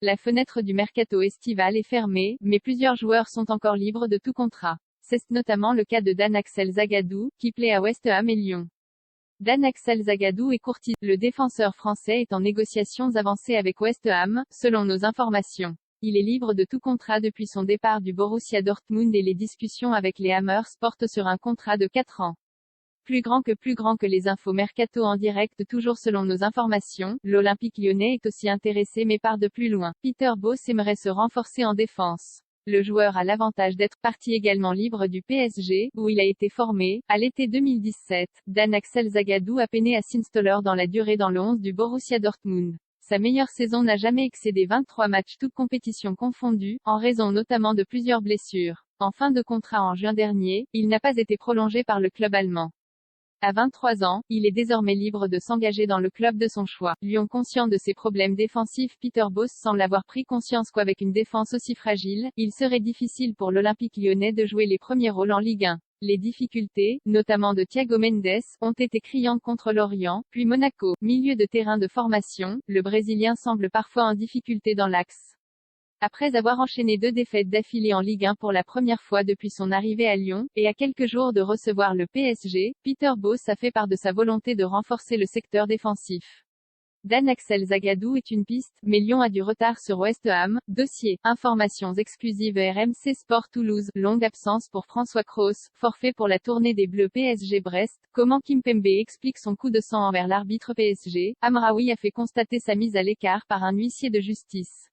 La fenêtre du mercato estival est fermée, mais plusieurs joueurs sont encore libres de tout contrat. C'est notamment le cas de Dan Axel Zagadou, qui plaît à West Ham et Lyon. Dan Axel Zagadou est courtisé. Le défenseur français est en négociations avancées avec West Ham, selon nos informations. Il est libre de tout contrat depuis son départ du Borussia Dortmund et les discussions avec les Hammers portent sur un contrat de 4 ans. Plus grand que les infos mercato en direct toujours selon nos informations, l'Olympique lyonnais est aussi intéressé mais part de plus loin. Peter Bosz aimerait se renforcer en défense. Le joueur a l'avantage d'être parti également libre du PSG, où il a été formé, à l'été 2017. Dan Axel Zagadou a peiné à s'installer dans la durée dans le 11 du Borussia Dortmund. Sa meilleure saison n'a jamais excédé 23 matchs toutes compétitions confondues, en raison notamment de plusieurs blessures. En fin de contrat en juin dernier, il n'a pas été prolongé par le club allemand. À 23 ans, il est désormais libre de s'engager dans le club de son choix. Lyon conscient de ses problèmes défensifs, Peter Bosz semble avoir pris conscience qu'avec une défense aussi fragile, il serait difficile pour l'Olympique lyonnais de jouer les premiers rôles en Ligue 1. Les difficultés, notamment de Thiago Mendes, ont été criantes contre Lorient, puis Monaco. Milieu de terrain de formation, le Brésilien semble parfois en difficulté dans l'axe. Après avoir enchaîné 2 défaites d'affilée en Ligue 1 pour la première fois depuis son arrivée à Lyon, et à quelques jours de recevoir le PSG, Peter Bosz a fait part de sa volonté de renforcer le secteur défensif. Dan Axel Zagadou est une piste, mais Lyon a du retard sur West Ham. Dossier. Informations exclusives RMC Sport Toulouse. Longue absence pour François Cros, forfait pour la tournée des Bleus PSG Brest. Comment Kimpembe explique son coup de sang envers l'arbitre PSG. Amraoui a fait constater sa mise à l'écart par un huissier de justice.